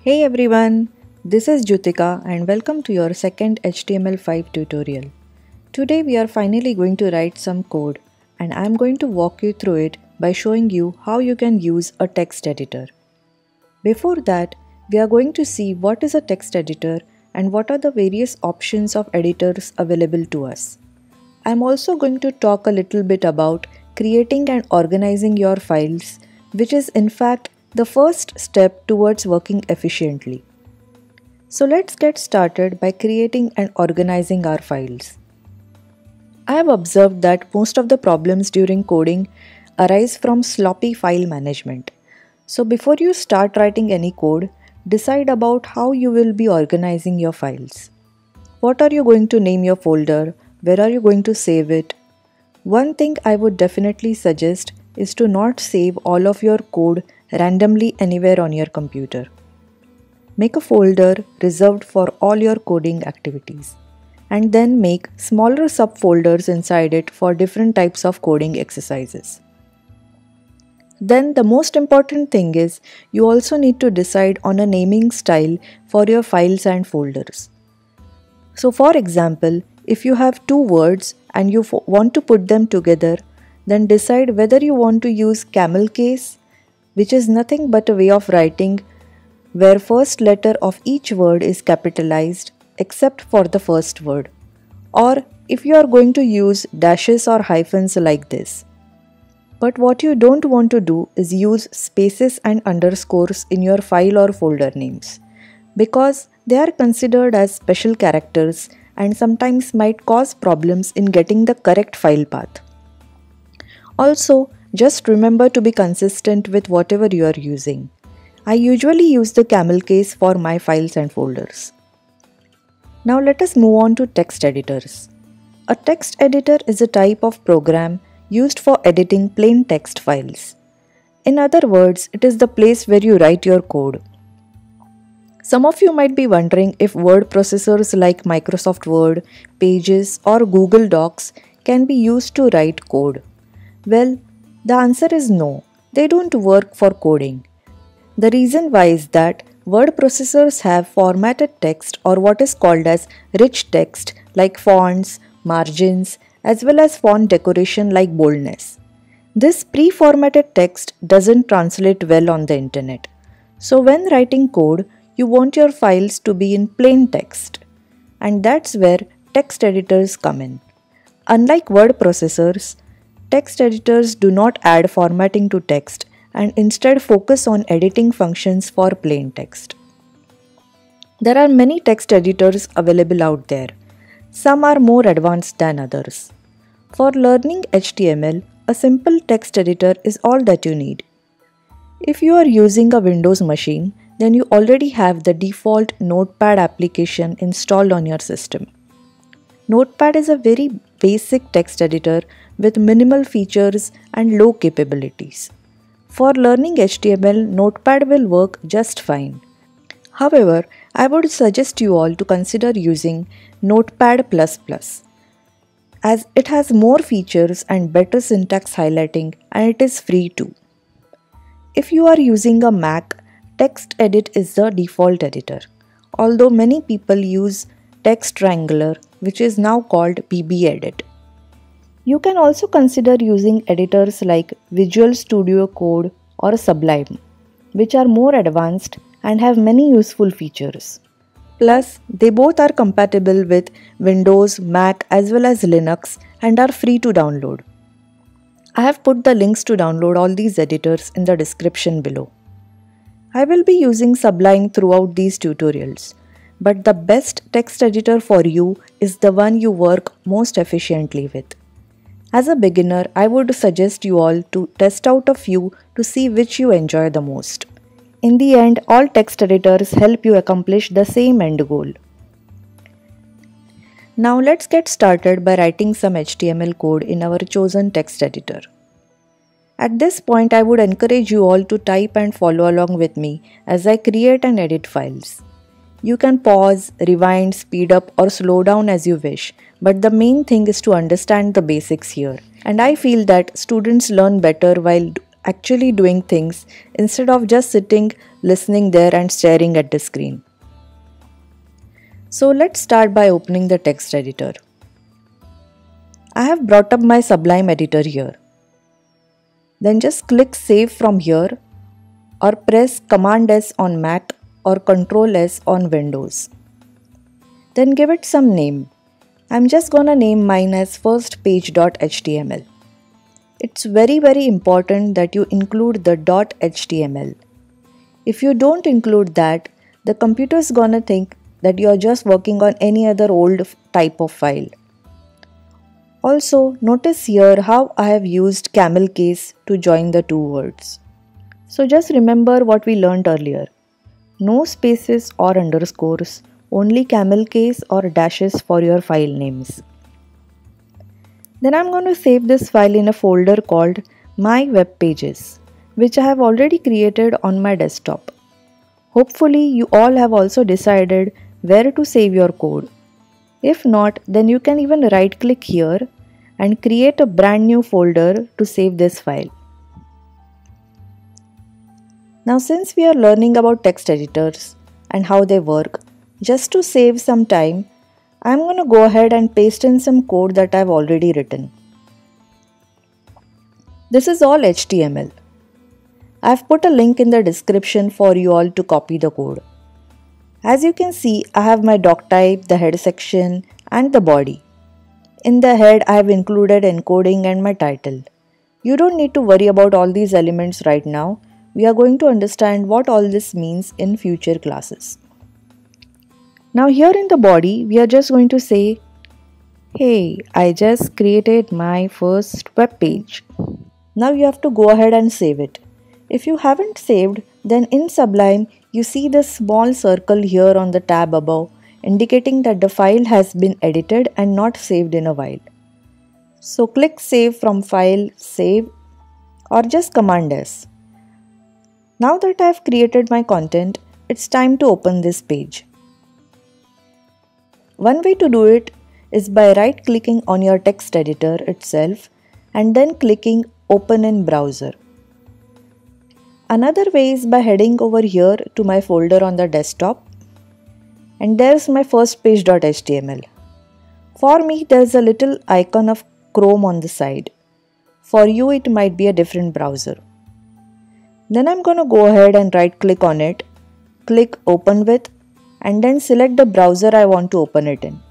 Hey everyone, this is Jutika and welcome to your second HTML5 tutorial. Today we are finally going to write some code and I am going to walk you through it by showing you how you can use a text editor. Before that, we are going to see what is a text editor and what are the various options of editors available to us. I am also going to talk a little bit about creating and organizing your files, which is in fact the first step towards working efficiently. So let's get started by creating and organizing our files. I have observed that most of the problems during coding arise from sloppy file management. So before you start writing any code, decide about how you will be organizing your files. What are you going to name your folder? Where are you going to save it? One thing I would definitely suggest is to not save all of your code randomly anywhere on your computer. Make a folder reserved for all your coding activities and then make smaller subfolders inside it for different types of coding exercises. Then the most important thing is you also need to decide on a naming style for your files and folders. So for example, if you have two words and you want to put them together, then decide whether you want to use camel case, which is nothing but a way of writing where first letter of each word is capitalized except for the first word, or if you are going to use dashes or hyphens like this. But what you don't want to do is use spaces and underscores in your file or folder names, because they are considered as special characters and sometimes might cause problems in getting the correct file path. Also, just remember to be consistent with whatever you are using. I usually use the camel case for my files and folders. Now let us move on to text editors. A text editor is a type of program used for editing plain text files. In other words, it is the place where you write your code. Some of you might be wondering if word processors like Microsoft Word, Pages, or Google Docs can be used to write code. Well, the answer is no, they don't work for coding. The reason why is that word processors have formatted text or what is called as rich text like fonts, margins, as well as font decoration like boldness. This pre-formatted text doesn't translate well on the internet. So when writing code, you want your files to be in plain text. And that's where text editors come in. Unlike word processors, text editors do not add formatting to text and instead focus on editing functions for plain text. There are many text editors available out there. Some are more advanced than others. For learning HTML, a simple text editor is all that you need. If you are using a Windows machine, then you already have the default Notepad application installed on your system. Notepad is a very basic text editor with minimal features and low capabilities. For learning HTML, Notepad will work just fine. However, I would suggest you all to consider using Notepad++, as it has more features and better syntax highlighting, and it is free too. If you are using a Mac, TextEdit is the default editor, although many people use Text Wrangler, which is now called BBEdit. You can also consider using editors like Visual Studio Code or Sublime, which are more advanced and have many useful features. Plus, they both are compatible with Windows, Mac as well as Linux and are free to download. I have put the links to download all these editors in the description below. I will be using Sublime throughout these tutorials, but the best text editor for you is the one you work most efficiently with. As a beginner, I would suggest you all to test out a few to see which you enjoy the most. In the end, all text editors help you accomplish the same end goal. Now let's get started by writing some HTML code in our chosen text editor. At this point, I would encourage you all to type and follow along with me as I create and edit files. You can pause, rewind, speed up or slow down as you wish, but the main thing is to understand the basics here. And I feel that students learn better while actually doing things instead of just sitting, listening there and staring at the screen. So let's start by opening the text editor. I have brought up my Sublime editor here. Then just click Save from here or press Command S on Mac or Ctrl S on Windows. Then give it some name. I'm just gonna name mine as firstpage.html. It's very important that you include the .html. If you don't include that, the computer is gonna think that you are just working on any other old type of file. Also, notice here how I have used camel case to join the two words. So just remember what we learned earlier. No spaces or underscores, only camel case or dashes for your file names. Then I'm going to save this file in a folder called My Web Pages, which I have already created on my desktop. Hopefully you all have also decided where to save your code. If not, then you can even right click here and create a brand new folder to save this file. Now since we are learning about text editors and how they work, just to save some time, I'm going to go ahead and paste in some code that I've already written. This is all HTML. I've put a link in the description for you all to copy the code. As you can see, I have my doc type, the head section and the body. In the head, I have included encoding and my title. You don't need to worry about all these elements right now. We are going to understand what all this means in future classes. Now here in the body, we are just going to say, hey, I just created my first web page. Now you have to go ahead and save it. If you haven't saved, then in Sublime, you see this small circle here on the tab above, indicating that the file has been edited and not saved in a while. So click Save from File, Save, or just Command S. Now that I have created my content, it's time to open this page. One way to do it is by right-clicking on your text editor itself and then clicking Open in Browser. Another way is by heading over here to my folder on the desktop, and there's my firstpage.html. For me, there's a little icon of Chrome on the side. For you, it might be a different browser. Then I'm going to go ahead and right-click on it, click Open With, and then select the browser I want to open it in.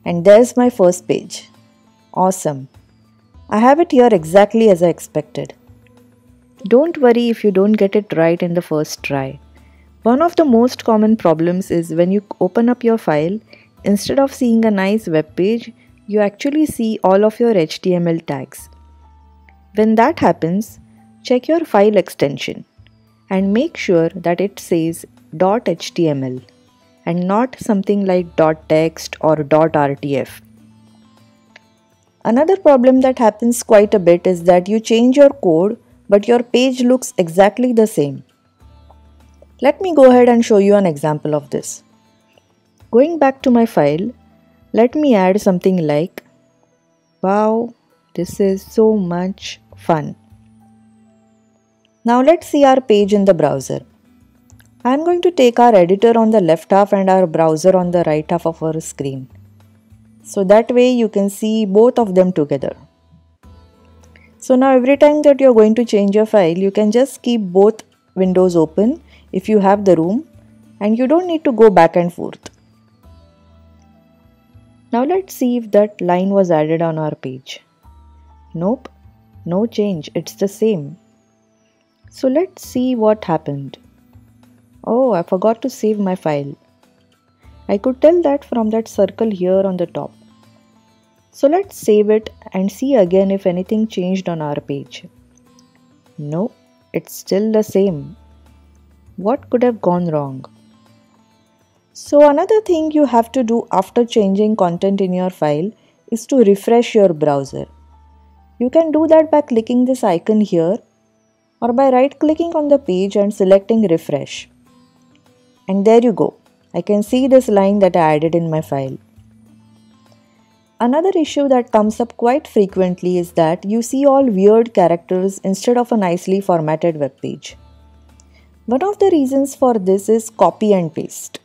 And there's my first page. Awesome. I have it here exactly as I expected. Don't worry if you don't get it right in the first try. One of the most common problems is when you open up your file, instead of seeing a nice web page, you actually see all of your HTML tags. When that happens, check your file extension and make sure that it says .html and not something like .text or .rtf. Another problem that happens quite a bit is that you change your code but your page looks exactly the same. Let me go ahead and show you an example of this. Going back to my file, let me add something like, wow, this is so much fun. Now let's see our page in the browser. I am going to take our editor on the left half and our browser on the right half of our screen. So that way you can see both of them together. So now every time that you are going to change your file, you can just keep both windows open if you have the room, and you don't need to go back and forth. Now let's see if that line was added on our page. Nope, no change, it's the same. So let's see what happened. Oh, I forgot to save my file. I could tell that from that circle here on the top. So let's save it and see again if anything changed on our page. No, it's still the same. What could have gone wrong? So another thing you have to do after changing content in your file is to refresh your browser. You can do that by clicking this icon here or by right-clicking on the page and selecting refresh. And there you go. I can see this line that I added in my file. Another issue that comes up quite frequently is that you see all weird characters instead of a nicely formatted web page. One of the reasons for this is copy and paste.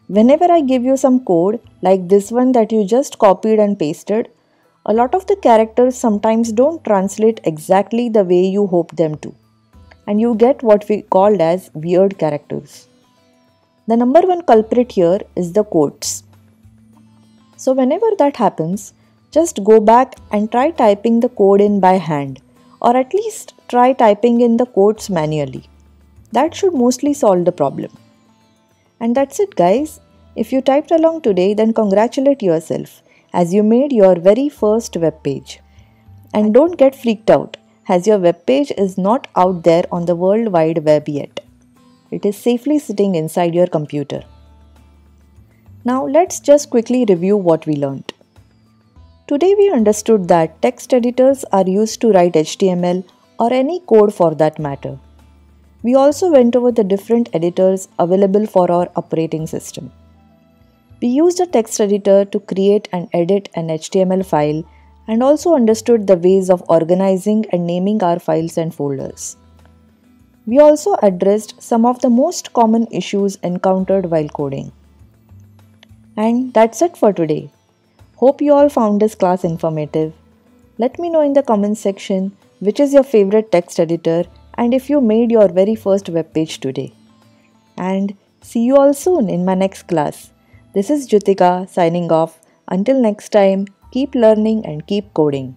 Whenever I give you some code like this one that you just copied and pasted, a lot of the characters sometimes don't translate exactly the way you hope them to, and you get what we called as weird characters. The number one culprit here is the quotes. So whenever that happens, just go back and try typing the code in by hand, or at least try typing in the quotes manually. That should mostly solve the problem. And that's it, guys. If you typed along today, then congratulate yourself as you made your very first web page. And don't get freaked out, as your web page is not out there on the World Wide Web yet. It is safely sitting inside your computer. Now let's just quickly review what we learned. Today we understood that text editors are used to write HTML or any code for that matter. We also went over the different editors available for our operating system. We used a text editor to create and edit an HTML file and also understood the ways of organizing and naming our files and folders. We also addressed some of the most common issues encountered while coding. And that's it for today. Hope you all found this class informative. Let me know in the comment section which is your favorite text editor and if you made your very first web page today. And see you all soon in my next class. This is Jutika signing off. Until next time, keep learning and keep coding.